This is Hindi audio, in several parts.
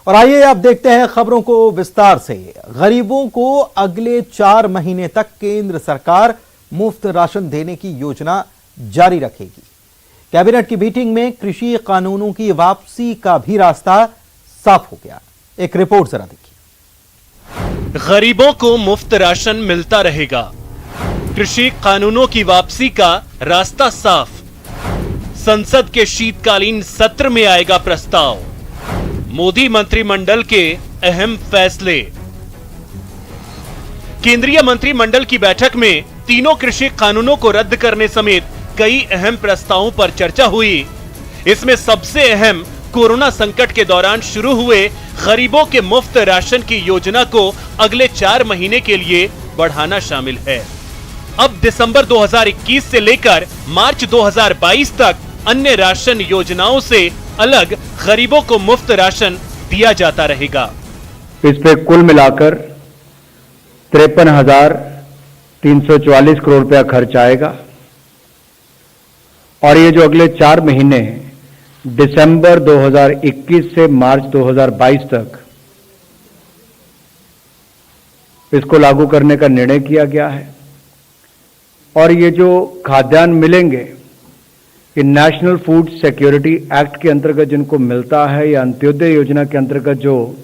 और आइए अब देखते हैं खबरों को विस्तार से। गरीबों को अगले 4 महीने तक केंद्र सरकार मुफ्त राशन देने की योजना जारी रखेगी। कैबिनेट की मीटिंग में कृषि कानूनों की वापसी का भी रास्ता साफ हो गया। एक रिपोर्ट जरा देखिए। गरीबों को मुफ्त राशन मिलता रहेगा, कृषि कानूनों की वापसी का रास्ता साफ। संसद के शीतकालीन सत्र में आएगा प्रस्ताव, मोदी मंत्रिमंडल के अहम फैसले। केंद्रीय मंत्रिमंडल की बैठक में तीनों कृषि कानूनों को रद्द करने समेत कई अहम प्रस्तावों पर चर्चा हुई। इसमें सबसे अहम कोरोना संकट के दौरान शुरू हुए गरीबों के मुफ्त राशन की योजना को अगले 4 महीने के लिए बढ़ाना शामिल है। अब दिसंबर 2021 से लेकर मार्च 2022 तक अन्य राशन योजनाओं से अलग गरीबों को मुफ्त राशन दिया जाता रहेगा। इस पे कुल मिलाकर 53,344 करोड़ रुपया खर्च आएगा और ये जो अगले 4 महीने दिसंबर 2021 से मार्च 2022 तक इसको लागू करने का निर्णय किया गया है। और ये जो खाद्यान्न मिलेंगे कि नेशनल फूड सिक्योरिटी एक्ट के अंतर्गत जिनको मिलता है या अंत्योदय योजना के अंतर्गत जो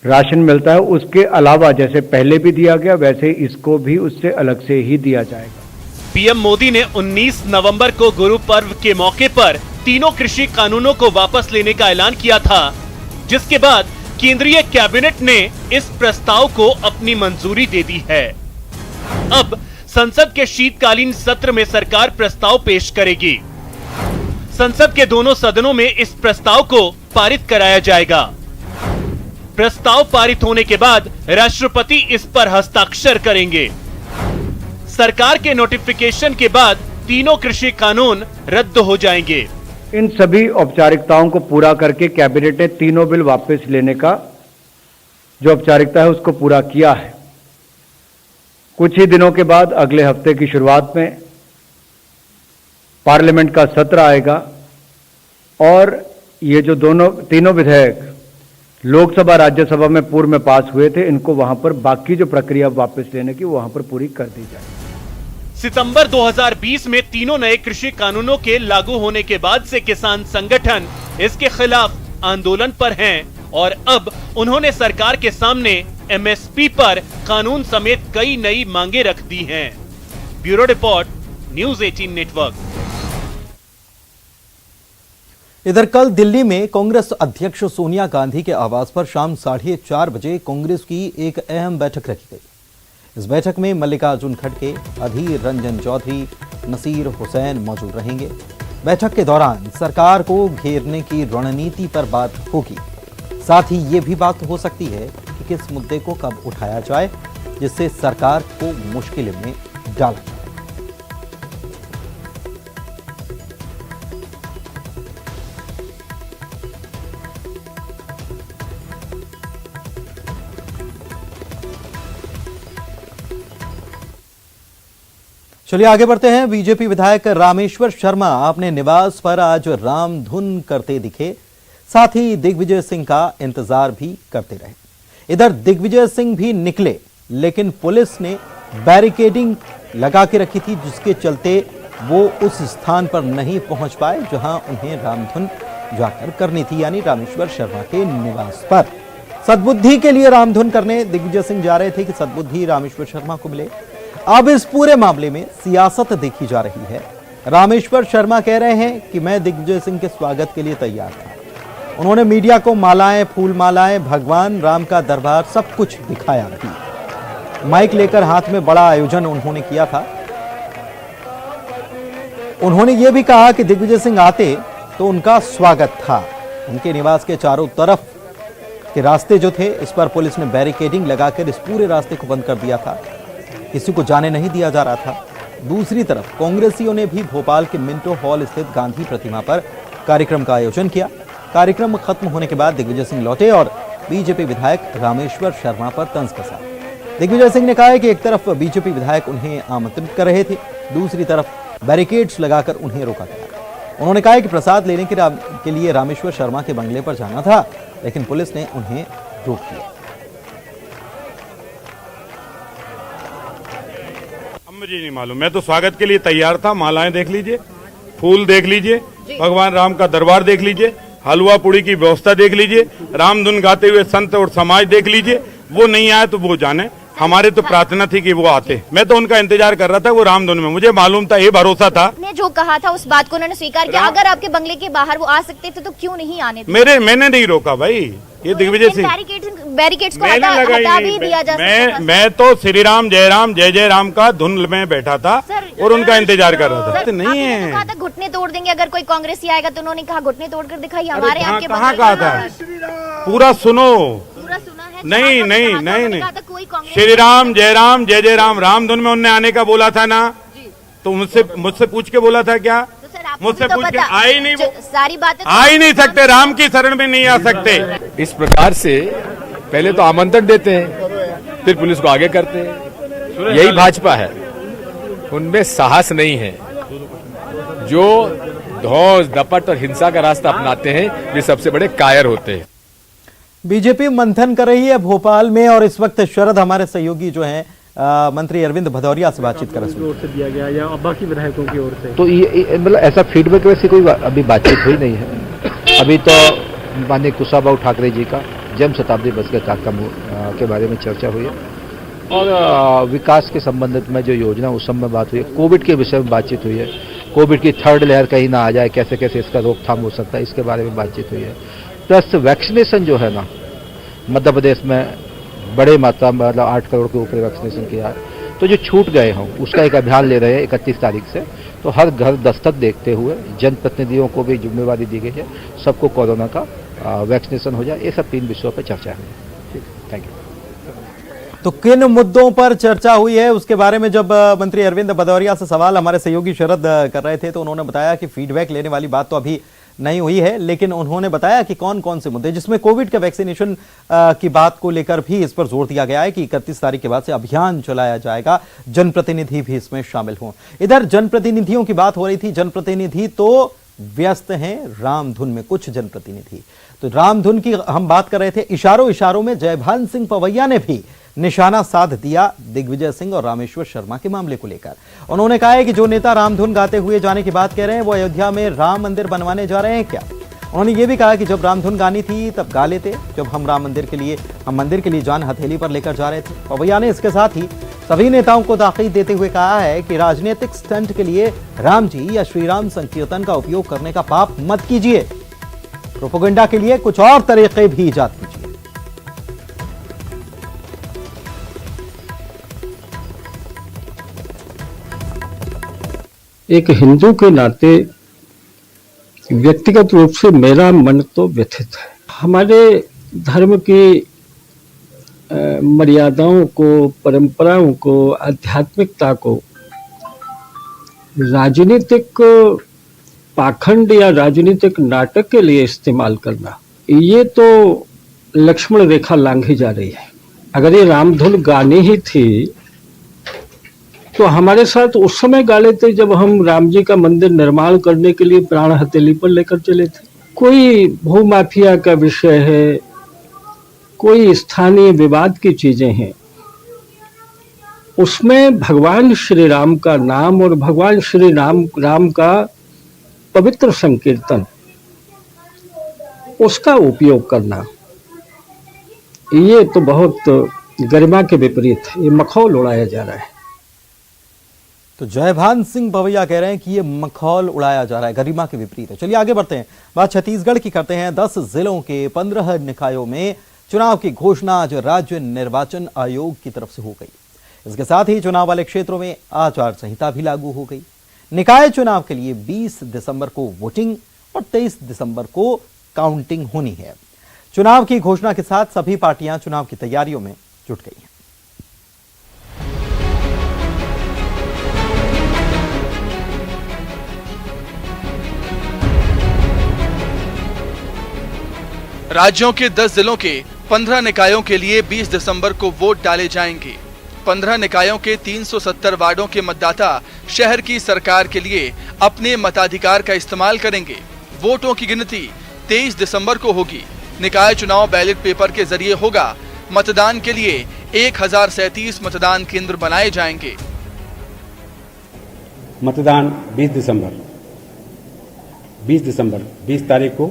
राशन मिलता है, उसके अलावा जैसे पहले भी दिया गया वैसे इसको भी उससे अलग से ही दिया जाएगा। पीएम मोदी ने 19 नवंबर को गुरु पर्व के मौके पर तीनों कृषि कानूनों को वापस लेने का ऐलान किया था, जिसके बाद केंद्रीय कैबिनेट ने इस प्रस्ताव को अपनी मंजूरी दे दी है। अब संसद के शीतकालीन सत्र में सरकार प्रस्ताव पेश करेगी। संसद के दोनों सदनों में इस प्रस्ताव को पारित कराया जाएगा। प्रस्ताव पारित होने के बाद राष्ट्रपति इस पर हस्ताक्षर करेंगे। सरकार के नोटिफिकेशन के बाद तीनों कृषि कानून रद्द हो जाएंगे। इन सभी औपचारिकताओं को पूरा करके कैबिनेट ने तीनों बिल वापस लेने का जो औपचारिकता है उसको पूरा किया है। कुछ ही दिनों के बाद अगले हफ्ते की शुरुआत में पार्लियामेंट का सत्र आएगा और ये जो तीनों विधेयक लोकसभा राज्यसभा में पूर्व में पास हुए थे, इनको वहां पर बाकी जो प्रक्रिया वापस लेने की वहां पर पूरी कर दी जाएगी। सितंबर 2020 में तीनों नए कृषि कानूनों के लागू होने के बाद से किसान संगठन इसके खिलाफ आंदोलन पर हैं और अब उन्होंने सरकार के सामने एमएसपी पर कानून समेत कई नई मांगे रख दी हैं। Bureau report, news 18 network. इधर कल दिल्ली में कांग्रेस अध्यक्ष सोनिया गांधी के आवास पर शाम 4:30 बजे कांग्रेस की एक अहम बैठक रखी गई। इस बैठक में मल्लिकार्जुन खड़गे, अधीर रंजन चौधरी, नसीर हुसैन मौजूद रहेंगे। बैठक के दौरान सरकार को घेरने की रणनीति पर बात होगी। साथ ही ये भी बात हो सकती है कि किस मुद्दे को कब उठाया जाए जिससे सरकार को मुश्किल में डाला जाए। चलिए आगे बढ़ते हैं। बीजेपी विधायक रामेश्वर शर्मा अपने निवास पर आज रामधुन करते दिखे, साथ ही दिग्विजय सिंह का इंतजार भी करते रहे। इधर दिग्विजय सिंह भी निकले, लेकिन पुलिस ने बैरिकेडिंग लगा के रखी थी, जिसके चलते वो उस स्थान पर नहीं पहुंच पाए जहां उन्हें रामधुन जाकर करनी थी, यानी रामेश्वर शर्मा के निवास पर। सद्बुद्धि के लिए रामधुन करने दिग्विजय सिंह जा रहे थे कि सद्बुद्धि रामेश्वर शर्मा को मिले। अब इस पूरे मामले में सियासत देखी जा रही है। रामेश्वर शर्मा कह रहे हैं कि मैं दिग्विजय सिंह के स्वागत के लिए तैयार था। उन्होंने मीडिया को मालाएं, फूल मालाएं, भगवान राम का दरबार सब कुछ दिखाया भी। माइक लेकर हाथ में बड़ा आयोजन उन्होंने किया था। उन्होंने ये भी कहा कि दिग्विजय सिंह आते तो उनका स्वागत था। उनके निवास के चारों तरफ के रास्ते जो थे, इस पर पुलिस ने बैरिकेडिंग लगाकर इस पूरे रास्ते को बंद कर दिया था, किसी को जाने नहीं दिया जा रहा था। दूसरी तरफ कांग्रेसियों ने भी भोपाल के मिंटो हॉल स्थित गांधी प्रतिमा पर कार्यक्रम का आयोजन किया। कार्यक्रम खत्म होने के बाद दिग्विजय सिंह लौटे और बीजेपी विधायक रामेश्वर शर्मा पर तंज कसा। दिग्विजय सिंह ने कहा है कि एक तरफ बीजेपी विधायक उन्हें आमंत्रित कर रहे थे, दूसरी तरफ बैरिकेड्स लगाकर उन्हें रोका गया। उन्होंने कहा कि प्रसाद लेने के लिए रामेश्वर शर्मा के बंगले पर जाना था लेकिन पुलिस ने उन्हें रोक दिया। मुझे नहीं मालूम, मैं तो स्वागत के लिए तैयार था। मालाएं देख लीजिए, फूल देख लीजिए, भगवान राम का दरबार देख लीजिए, हलवा पूड़ी की व्यवस्था देख लीजिए, रामधुन गाते हुए संत और समाज देख लीजिए। वो नहीं आए तो वो जाने, हमारे तो प्रार्थना थी कि वो आते। मैं तो उनका इंतजार कर रहा था, वो रामधुन में मुझे मालूम था, ये भरोसा था। ने जो कहा था उस बात को उन्होंने स्वीकार किया। अगर आपके बंगले के बाहर वो आ सकते थे तो क्यों नहीं आने थे? मैंने नहीं रोका भाई, ये दिग्विजय सिंह बैरिकेड्स को हटा भी दिया जा सकता था। मैं तो श्री राम जय राम का धुन में बैठा था और उनका इंतजार कर रहा था। नहीं है, कहा था घुटने तोड़ देंगे अगर कोई कांग्रेसी आएगा, तो उन्होंने कहा घुटने तोड़ कर दिखाइए। हमारे यहाँ कहाँ कहा था? पूरा सुनो। पूरा सुना है? नहीं। श्री राम जय राम रामधुन में उनने आने का बोला था ना, तो मुझसे पूछ के बोला था क्या? मुझसे पूछ के आ ही नहीं, वो सारी बातें आ ही नहीं सकते, राम की शरण में नहीं आ सकते। इस प्रकार से पहले तो आमंत्रण देते हैं, फिर पुलिस को आगे करते हैं। यही भाजपा है, उनमें साहस नहीं है। जो धौंस दपट और हिंसा का रास्ता अपनाते हैं वे सबसे बड़े कायर होते हैं। बीजेपी मंथन कर रही है भोपाल में, और इस वक्त शरद हमारे सहयोगी जो हैं मंत्री अरविंद भदौरिया से बातचीत कर रहे हैं। दिया गया या बाकी विधायकों की ओर से, तो ये मतलब ऐसा फीडबैक वैसे कोई अभी बातचीत हुई नहीं है। अभी तो माननीय कुशाभाऊ ठाकरे जी का जन्म शताब्दी वर्ष के कार्यक्रम के बारे में चर्चा हुई है, और विकास के संबंधित में जो योजना उस सब में बात हुई है। कोविड के विषय में बातचीत हुई है, कोविड की थर्ड लहर कहीं ना आ जाए, कैसे कैसे इसका रोकथाम हो सकता है, इसके बारे में बातचीत हुई है। प्लस वैक्सीनेशन जो है ना, मध्य प्रदेश में बड़े मात्रा में मतलब 8 करोड़ के ऊपर वैक्सीनेशन किया है, तो जो छूट गए हों उसका एक अभियान ले रहे हैं 31 तारीख से। तो हर घर दस्तक देखते हुए जनप्रतिनिधियों को भी जिम्मेवारी दी गई है, सबको कोरोना का वैक्सीनेशन हो जाए। ये सब 3 विषयों पर चर्चा हुई। ठीक, थैंक यू। तो किन मुद्दों पर चर्चा हुई है उसके बारे में जब मंत्री अरविंद भदौरिया से सवाल हमारे सहयोगी शरद कर रहे थे, तो उन्होंने बताया कि फीडबैक लेने वाली बात तो अभी नहीं हुई है, लेकिन उन्होंने बताया कि कौन कौन से मुद्दे, जिसमें कोविड के वैक्सीनेशन की बात को लेकर भी इस पर जोर दिया गया है कि 31 तारीख के बाद से अभियान चलाया जाएगा, जनप्रतिनिधि भी इसमें शामिल हों। इधर जनप्रतिनिधियों की बात हो रही थी, जनप्रतिनिधि तो व्यस्त हैं रामधुन में। कुछ जनप्रतिनिधि तो रामधुन की हम बात कर रहे थे, इशारों में जयभान सिंह पवैया ने भी निशाना साध दिया दिग्विजय सिंह और रामेश्वर शर्मा के मामले को लेकर। उन्होंने कहा है कि जो नेता रामधुन गाते हुए जाने की बात कह रहे हैं वो अयोध्या में राम मंदिर बनवाने जा रहे हैं क्या? उन्होंने ये भी कहा कि जब रामधुन गानी थी तब गा लेते, जब हम मंदिर के लिए जान हथेली पर लेकर जा रहे थे। पवैया ने इसके साथ ही सभी नेताओं को ताकीद देते हुए कहा है कि राजनीतिक स्टंट के लिए राम जी या श्रीराम संकीर्तन का उपयोग करने का पाप मत कीजिए, प्रोपेगेंडा के लिए कुछ और तरीके भी ईजाद कीजिए। एक हिंदू के नाते व्यक्तिगत रूप से मेरा मन तो व्यथित है। हमारे धर्म की मर्यादाओं को, परंपराओं को, आध्यात्मिकता को राजनीतिक पाखंड या राजनीतिक नाटक के लिए इस्तेमाल करना, ये तो लक्ष्मण रेखा लांघी जा रही है। अगर ये रामधुन गानी ही थी तो हमारे साथ उस समय गा लेते जब हम राम जी का मंदिर निर्माण करने के लिए प्राण हथेली पर लेकर चले थे। कोई भूमाफिया का विषय है, कोई स्थानीय विवाद की चीजें हैं, उसमें भगवान श्री राम का नाम और भगवान श्री राम का पवित्र संकीर्तन, उसका उपयोग करना, ये तो बहुत गरिमा के विपरीत है। ये मखौल उड़ाया जा रहा है। तो जयभान सिंह पवैया कह रहे हैं कि ये मखौल उड़ाया जा रहा है, गरिमा के विपरीत है। चलिए आगे बढ़ते हैं, बात छत्तीसगढ़ की करते हैं। 10 जिलों के 15 निकायों में चुनाव की घोषणा आज राज्य निर्वाचन आयोग की तरफ से हो गई। इसके साथ ही चुनाव वाले क्षेत्रों में आचार संहिता भी लागू हो गई। निकाय चुनाव के लिए 20 दिसंबर को वोटिंग और 23 दिसंबर को काउंटिंग होनी है। चुनाव की घोषणा के साथ सभी पार्टियां चुनाव की तैयारियों में जुट गई हैं। राज्यों के 10 जिलों के 15 निकायों के लिए 20 दिसंबर को वोट डाले जाएंगे। 15 निकायों के 370 वार्डों के मतदाता शहर की सरकार के लिए अपने मताधिकार का इस्तेमाल करेंगे। वोटों की गिनती 23 दिसंबर को होगी। निकाय चुनाव बैलेट पेपर के जरिए होगा। मतदान के लिए 1037 मतदान केंद्र बनाए जाएंगे। मतदान 20 दिसंबर 20 तारीख को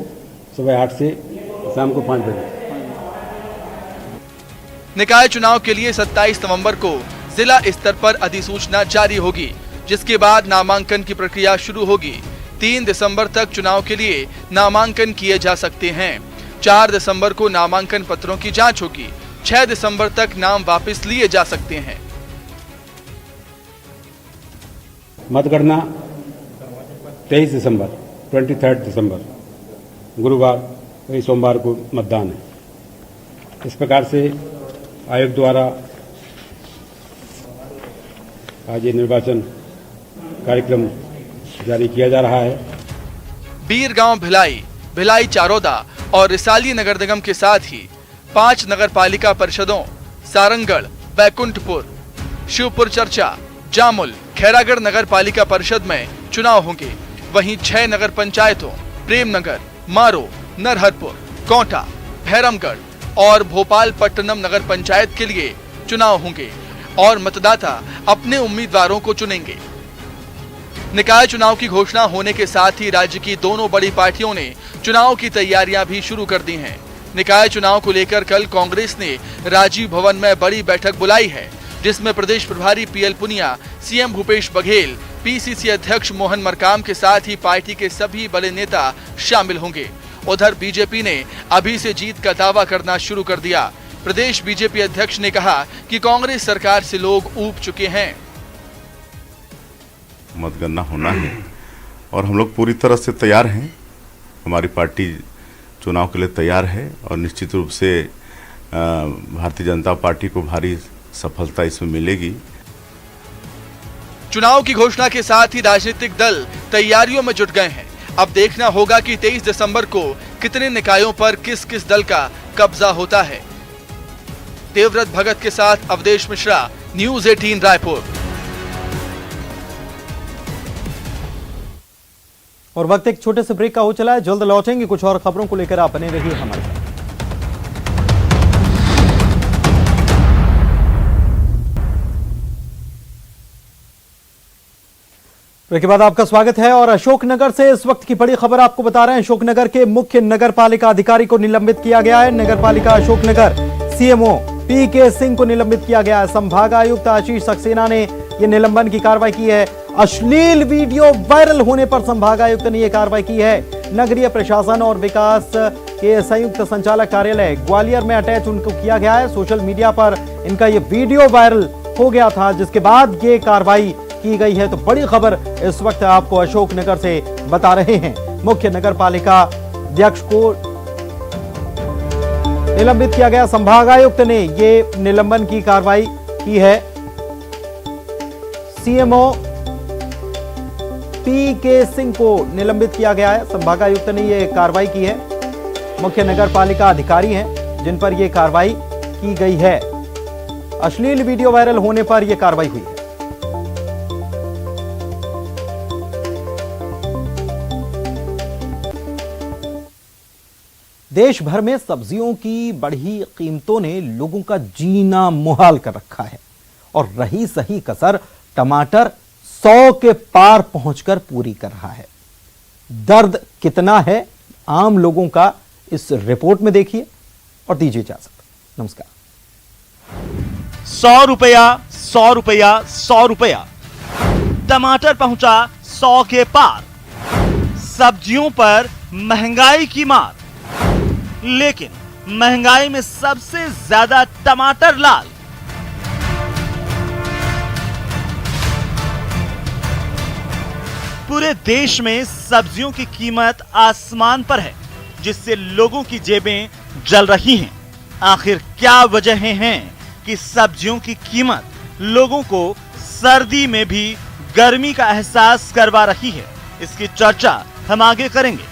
सुबह 8 से शाम को 5 बजे। निकाय चुनाव के लिए 27 नवंबर को जिला स्तर पर अधिसूचना जारी होगी, जिसके बाद नामांकन की प्रक्रिया शुरू होगी। 3 दिसंबर तक चुनाव के लिए नामांकन किए जा सकते हैं। 4 दिसंबर को नामांकन पत्रों की जांच होगी। 6 दिसंबर तक नाम वापस लिए जा सकते हैं। मतगणना 23 दिसंबर गुरुवार वही सोमवार को मतदान है। इस प्रकार से आयोग द्वारा आज ये निर्वाचन कार्यक्रम जारी किया जा रहा है। बीरगांव भिलाई चारोदा और रिसाली नगर निगम के साथ ही 5 नगर पालिका परिषदों सारंगढ़, बैकुंठपुर, शिवपुर चर्चा, जामुल, खैरागढ़ नगर पालिका परिषद में चुनाव होंगे। वहीं 6 नगर पंचायतों प्रेमनगर, मारो, नरहरपुर, कोंटा, भैरमगढ़ और भोपाल पट्टनम नगर पंचायत के लिए चुनाव होंगे और मतदाता अपने उम्मीदवारों को चुनेंगे। निकाय चुनाव की घोषणा होने के साथ ही राज्य की दोनों बड़ी पार्टियों ने चुनाव की तैयारियां भी शुरू कर दी हैं। निकाय चुनाव को लेकर कल कांग्रेस ने राजीव भवन में बड़ी बैठक बुलाई है, जिसमें प्रदेश प्रभारी PL Punia, CM Bhupesh Baghel, PCC अध्यक्ष मोहन मरकाम के साथ ही पार्टी के सभी बड़े नेता शामिल होंगे। उधर बीजेपी ने अभी से जीत का दावा करना शुरू कर दिया। प्रदेश बीजेपी अध्यक्ष ने कहा कि कांग्रेस सरकार से लोग ऊब चुके हैं। मतगणना होना है और हम लोग पूरी तरह से तैयार हैं। हमारी पार्टी चुनाव के लिए तैयार है और निश्चित रूप से भारतीय जनता पार्टी को भारी सफलता इसमें मिलेगी। चुनाव की घोषणा के साथ ही राजनीतिक दल तैयारियों में जुट गए हैं। अब देखना होगा कि 23 दिसंबर को कितने निकायों पर किस किस दल का कब्जा होता है। देवव्रत भगत के साथ अवधेश मिश्रा, न्यूज़ 18 रायपुर। और वक्त एक छोटे से ब्रेक का हो चला है, जल्द लौटेंगे कुछ और खबरों को लेकर। आप बने रहिए हमारे साथ। ब्रेक के बाद आपका स्वागत है और अशोकनगर से इस वक्त की बड़ी खबर आपको बता रहे हैं। अशोकनगर के मुख्य नगर पालिका अधिकारी को निलंबित किया गया है। नगर पालिका अशोकनगर सीएमओ पीके सिंह को निलंबित किया गया है। संभाग आयुक्त आशीष सक्सेना ने यह निलंबन की कार्रवाई की है। अश्लील वीडियो वायरल होने पर संभाग आयुक्त ने यह कार्रवाई की है। नगरीय प्रशासन और विकास के संयुक्त संचालक कार्यालय ग्वालियर में अटैच उनको किया गया है। सोशल मीडिया पर इनका यह वीडियो वायरल हो गया था, जिसके बाद ये कार्रवाई की गई है। तो बड़ी खबर इस वक्त आपको अशोकनगर से बता रहे हैं। मुख्य नगर पालिका अध्यक्ष को निलंबित किया गया। संभाग आयुक्त ने ये निलंबन की कार्रवाई की है। सीएमओ पीके सिंह को निलंबित किया गया है। संभाग आयुक्त ने यह कार्रवाई की है। मुख्य नगर पालिका अधिकारी हैं जिन पर यह कार्रवाई की गई है। अश्लील वीडियो वायरल होने पर यह कार्रवाई हुई है। देश भर में सब्जियों की बढ़ी कीमतों ने लोगों का जीना मुहाल कर रखा है और रही सही कसर टमाटर 100 के पार पहुंचकर पूरी कर रहा है। दर्द कितना है आम लोगों का, इस रिपोर्ट में देखिए और दीजिए इजाजत। नमस्कार। 100 रुपया 100 रुपया 100 रुपया, टमाटर पहुंचा 100 के पार। सब्जियों पर महंगाई की मार, लेकिन महंगाई में सबसे ज्यादा टमाटर लाल। पूरे देश में सब्जियों की कीमत आसमान पर है, जिससे लोगों की जेबें जल रही हैं। आखिर क्या वजहें हैं कि सब्जियों की कीमत लोगों को सर्दी में भी गर्मी का एहसास करवा रही है? इसकी चर्चा हम आगे करेंगे।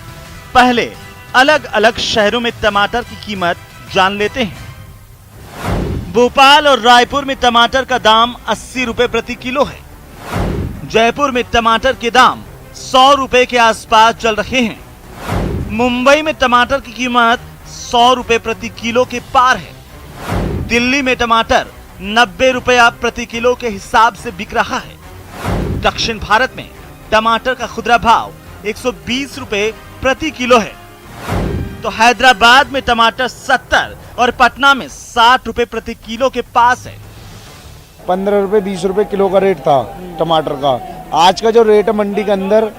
पहले अलग अलग शहरों में टमाटर की कीमत जान लेते हैं। भोपाल और रायपुर में टमाटर का दाम 80 रुपए प्रति किलो है। जयपुर में टमाटर के दाम 100 रुपए के आसपास चल रहे हैं। मुंबई में टमाटर की कीमत 100 रुपए प्रति किलो के पार है। दिल्ली में टमाटर 90 रुपया प्रति किलो के हिसाब से बिक रहा है। दक्षिण भारत में टमाटर का खुदरा भाव 120 रुपए प्रति किलो है, तो हैदराबाद में टमाटर 70 और पटना में 60 रुपए प्रति किलो के पास है। 15 रुपए 20 रुपए किलो का रेट था टमाटर का। आज का जो रेट है मंडी के अंदर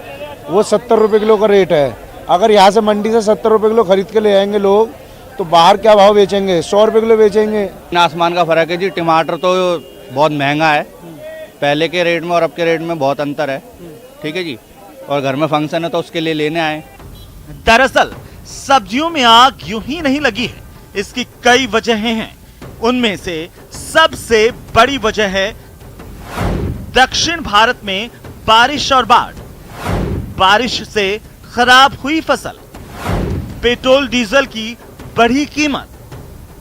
वो 70 रुपए किलो का रेट है। अगर यहाँ से मंडी से 70 रुपए किलो खरीद के ले आएंगे लोग, तो बाहर क्या भाव बेचेंगे? 100 रुपए किलो बेचेंगे। आसमान का फर्क है जी। टमाटर तो बहुत महंगा है, पहले के रेट में और अब के रेट में बहुत अंतर है। ठीक है जी, और घर में फंक्शन है तो उसके लिए लेने आए। दरअसल सब्जियों में आग यूं ही नहीं लगी है, इसकी कई वजहें हैं। उनमें से सबसे बड़ी वजह है दक्षिण भारत में बारिश और बाढ़। बारिश से खराब हुई फसल, पेट्रोल डीजल की बढ़ी कीमत।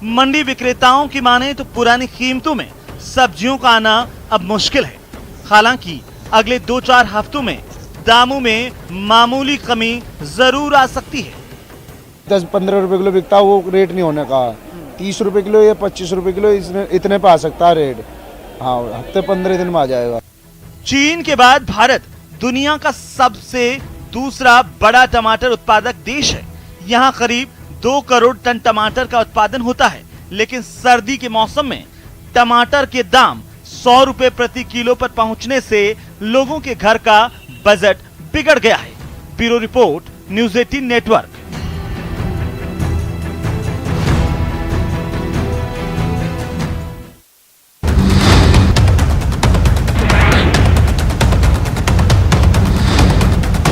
मंडी विक्रेताओं की माने तो पुरानी कीमतों में सब्जियों का आना अब मुश्किल है। हालांकि अगले 2-4 हफ्तों में दामों में मामूली कमी जरूर आ सकती है। 10-15 रुपए किलो बिकता, वो रेट नहीं होने का। 30 रुपए किलो या 25 रुपए किलो इतने पे आ सकता है रेट। हाँ, हफ्ते 15 दिन में आ जाएगा। चीन के बाद भारत दुनिया का सबसे दूसरा बड़ा टमाटर उत्पादक देश है। यहाँ करीब 2 करोड़ टन टमाटर का उत्पादन होता है, लेकिन सर्दी के मौसम में टमाटर के दाम 100 रुपए प्रति किलो पर पहुंचने से लोगों के घर का बजट बिगड़ गया है। Bureau report, news 18 network.